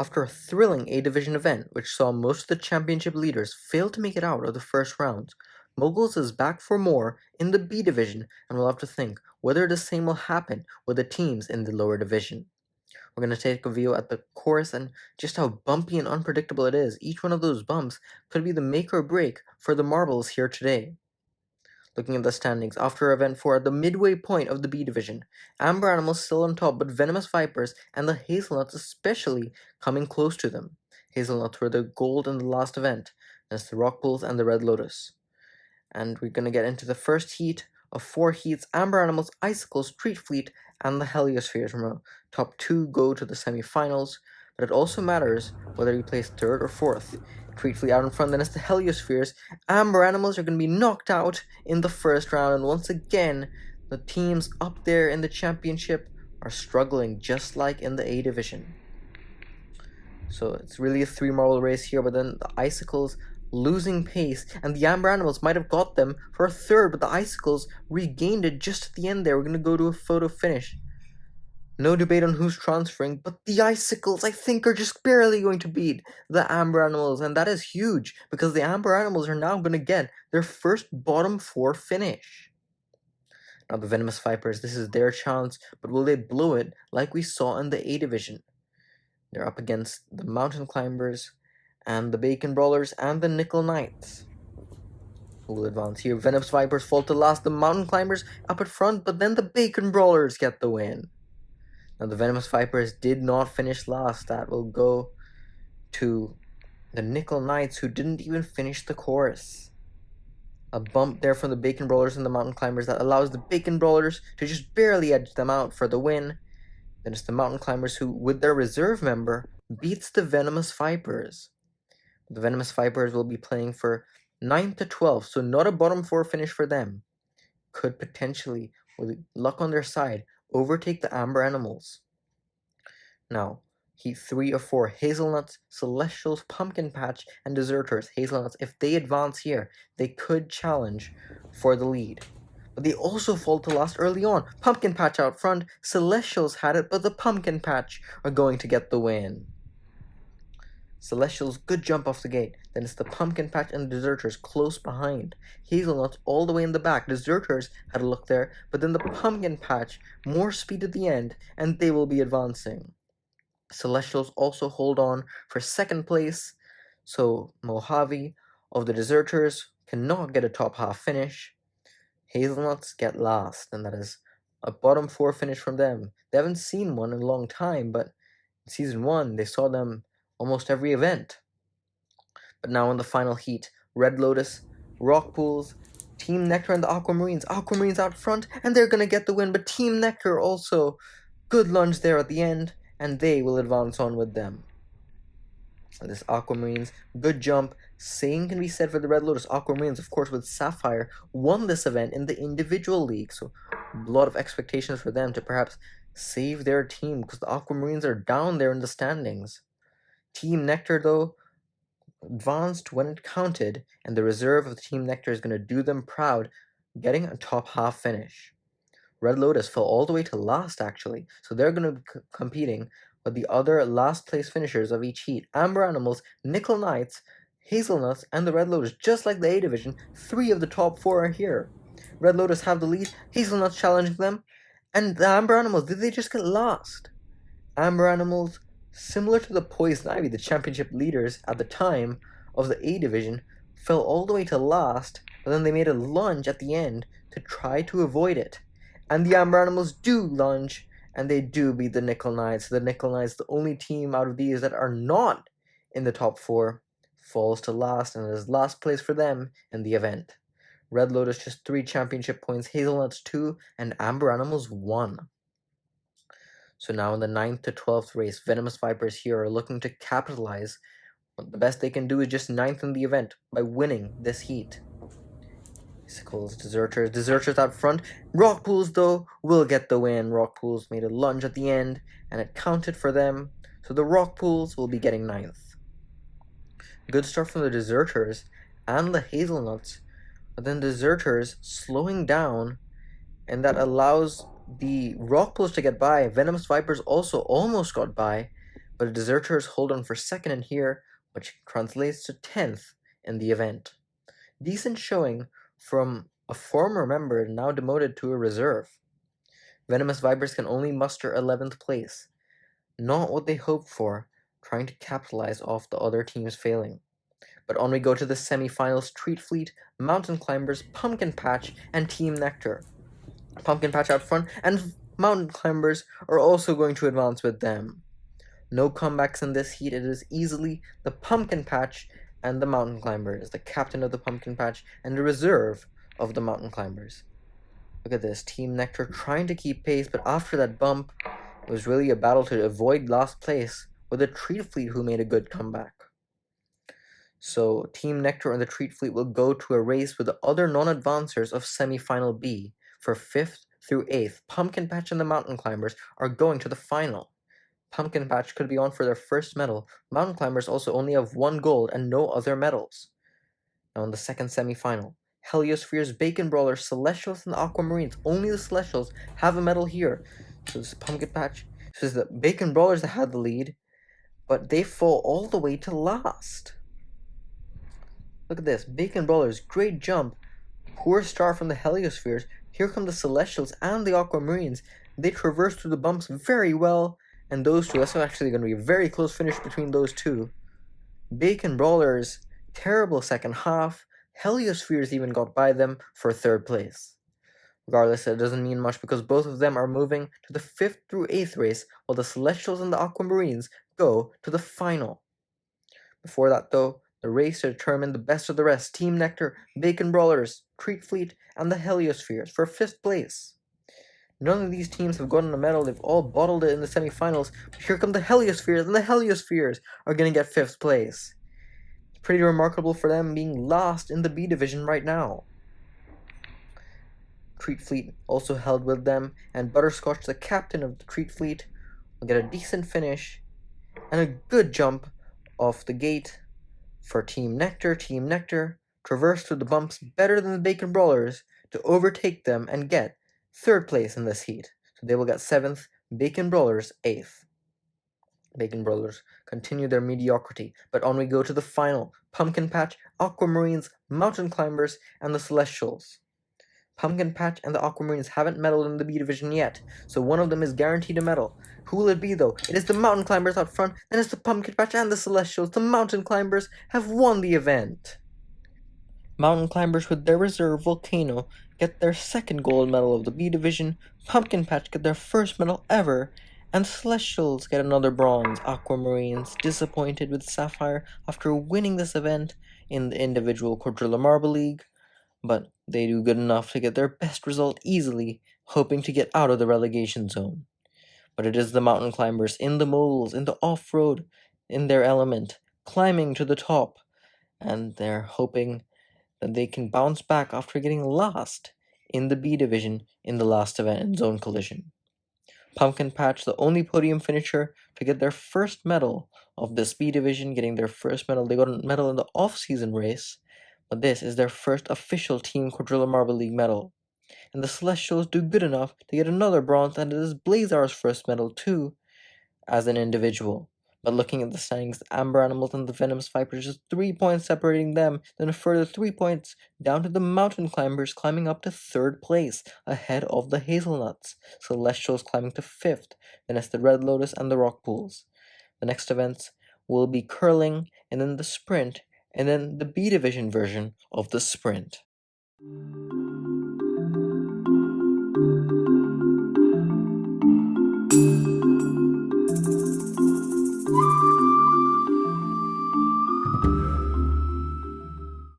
After a thrilling A-Division event, which saw most of the championship leaders fail to make it out of the first round, Moguls is back for more in the B-Division, and we'll have to think whether the same will happen with the teams in the lower division. We're going to take a view at the course and just how bumpy and unpredictable it is. Each one of those bumps could be the make or break for the marbles here today. Looking at the standings, after event 4 at the midway point of the B division, Amber Animals still on top, but Venomous Vipers and the Hazelnuts especially coming close to them. Hazelnuts were the gold in the last event, that's the Rock Bulls and the Red Lotus. And we're going to get into the first heat of 4 heats. Amber Animals, Icicles, Treat Fleet, and the Heliospheres from a top 2 go to the semifinals, but it also matters whether you place 3rd or 4th. Treat Fleet out in front, then it's the Heliospheres. Amber Animals are going to be knocked out in the first round, and once again, the teams up there in the championship are struggling, just like in the A division. So it's really a 3-marble race here, but then the Icicles losing pace, and the Amber Animals might have got them for a 3rd, but the Icicles regained it just at the end there. We're going to go to a photo finish. No debate on who's transferring, but the Icicles, I think, are just barely going to beat the Amber Animals, and that is huge, because the Amber Animals are now going to get their first bottom 4 finish. Now the Venomous Vipers, this is their chance, but will they blow it like we saw in the A division? They're up against the Mountain Climbers, and the Bacon Brawlers, and the Nickel Knights. Who will advance here? Venomous Vipers fall to last, the Mountain Climbers up at front, but then the Bacon Brawlers get the win. Now the Venomous Vipers did not finish last. That will go to the Nickel Knights, who didn't even finish the course. A bump there from the Bacon Brawlers and the Mountain Climbers that allows the Bacon Brawlers to just barely edge them out for the win. Then it's the Mountain Climbers who, with their reserve member, beats the Venomous Vipers. The Venomous Vipers will be playing for 9th to 12th, so not a bottom 4 finish for them. Could potentially, with luck on their side, overtake the Amber Animals. Now, heat 3 of 4, Hazelnuts, Celestials, Pumpkin Patch, and Deserters. Hazelnuts, if they advance here, they could challenge for the lead. But they also fall to last early on. Pumpkin Patch out front, Celestials had it, but the Pumpkin Patch are going to get the win. Celestials, good jump off the gate. Then it's the Pumpkin Patch and Deserters close behind. Hazelnuts all the way in the back. Deserters had a look there, but then the Pumpkin Patch, more speed at the end, and they will be advancing. Celestials also hold on for 2nd place, so Mojave of the Deserters cannot get a top half finish. Hazelnuts get last, and that is a bottom 4 finish from them. They haven't seen one in a long time, but in Season 1, they saw them almost every event. But now in the final heat, Red Lotus, Rock Pools, Team Nectar, and the Aquamarines. Aquamarines out front, and they're going to get the win, but Team Nectar also, good lunge there at the end, and they will advance on with them. And this Aquamarines, good jump. Same can be said for the Red Lotus. Aquamarines, of course, with Sapphire, won this event in the individual league, so a lot of expectations for them to perhaps save their team, because the Aquamarines are down there in the standings. Team Nectar, though, advanced when it counted, and the reserve of Team Nectar is going to do them proud, getting a top half finish. Red Lotus fell all the way to last, actually, so they're going to be competing with the other last place finishers of each heat. Amber Animals, Nickel Knights, Hazelnuts, and the Red Lotus. Just like the A division, 3 of the top 4 are here. Red Lotus have the lead, Hazelnuts challenging them, and the Amber Animals, did they just get last? Amber Animals, similar to the Poison Ivy, the championship leaders at the time of the A division, fell all the way to last, but then they made a lunge at the end to try to avoid it. And the Amber Animals do lunge, and they do beat the Nickel Knights. The Nickel Knights, the only team out of these that are not in the top 4, falls to last, and it is last place for them in the event. Red Lotus just 3 championship points, Hazelnuts 2, and Amber Animals 1. So now in the 9th to 12th race, Venomous Vipers here are looking to capitalize. The best they can do is just 9th in the event by winning this heat. Icicles, Deserters out front. Rock Pools, though, will get the win. Rock Pools made a lunge at the end, and it counted for them. So the Rock Pools will be getting 9th. Good start from the Deserters and the Hazelnuts, but then Deserters slowing down, and that allows the Rock Pools to get by. Venomous Vipers also almost got by, but the deserters hold on for second in here, which translates to 10th in the event. Decent showing from a former member now demoted to a reserve. Venomous Vipers can only muster 11th place. Not what they hoped for, trying to capitalize off the other teams failing. But on we go to the semi-finals: Treat Fleet, Mountain Climbers, Pumpkin Patch, and Team Nectar. Pumpkin Patch out front, and Mountain Climbers are also going to advance with them. No comebacks in this heat. It is easily the Pumpkin Patch and the Mountain Climbers, the captain of the Pumpkin Patch and the reserve of the Mountain Climbers. Look at this, Team Nectar trying to keep pace, but after that bump, it was really a battle to avoid last place with the Treat Fleet who made a good comeback. So Team Nectar and the Treat Fleet will go to a race with the other non-advancers of Semi-Final B. For 5th through 8th, Pumpkin Patch and the Mountain Climbers are going to the final. Pumpkin Patch could be on for their first medal. Mountain Climbers also only have 1 gold and no other medals. Now in the second semi-final, Heliospheres, Bacon Brawlers, Celestials, and the Aquamarines. Only the Celestials have a medal here. So this is Pumpkin Patch. This is the Bacon Brawlers that had the lead, but they fall all the way to last. Look at this, Bacon Brawlers, great jump. Poor start from the Heliospheres. Here come the Celestials and the Aquamarines. They traverse through the bumps very well, and those two, that's actually going to be a very close finish between those two. Bacon Brawlers, terrible second half. Heliospheres even got by them for 3rd place. Regardless, it doesn't mean much because both of them are moving to the 5th through 8th race, while the Celestials and the Aquamarines go to the final. Before that though, the race to determine the best of the rest: Team Nectar, Bacon Brawlers, Treat Fleet, and the Heliospheres for 5th place. None of these teams have gotten a medal, they've all bottled it in the semifinals. Here come the Heliospheres, and the Heliospheres are going to get 5th place. It's pretty remarkable for them being last in the B division right now. Treat Fleet also held with them, and Butterscotch, the captain of the Treat Fleet, will get a decent finish and a good jump off the gate for Team Nectar. Team Nectar traversed through the bumps better than the Bacon Brawlers to overtake them and get 3rd place in this heat. So they will get 7th, Bacon Brawlers 8th. Bacon Brawlers continue their mediocrity, but on we go to the final: Pumpkin Patch, Aquamarines, Mountain Climbers, and the Celestials. Pumpkin Patch and the Aquamarines haven't medaled in the B division yet, so one of them is guaranteed a medal. Who will it be though? It is the Mountain Climbers out front, then it's the Pumpkin Patch and the Celestials. The Mountain Climbers have won the event. Mountain Climbers with their reserve Volcano get their 2nd gold medal of the B division, Pumpkin Patch get their 1st medal ever, and Celestials get another bronze. Aquamarines disappointed with Sapphire after winning this event in the individual Quadrilla Marble League, but they do good enough to get their best result easily, hoping to get out of the relegation zone. But it is the Mountain Climbers in the Moguls, in the off-road, in their element, climbing to the top, and they're hoping that they can bounce back after getting last in the B division in the last event in Zone Collision. Pumpkin Patch, the only podium finisher to get their 1st medal of this B division, getting their 1st medal. They got a medal in the off-season race, but this is their 1st official Team Quadrilla Marble League medal. And the Celestials do good enough to get another bronze, and it is Blazar's 1st medal too, as an individual. But looking at the standings, the Amber Animals and the Venomous Vipers, just 3 points separating them, then a further 3 points down to the Mountain Climbers, climbing up to 3rd place, ahead of the Hazelnuts. Celestials climbing to 5th, then it's the Red Lotus and the Rock Pools. The next events will be curling, and then the sprint, and then the B division version of the sprint.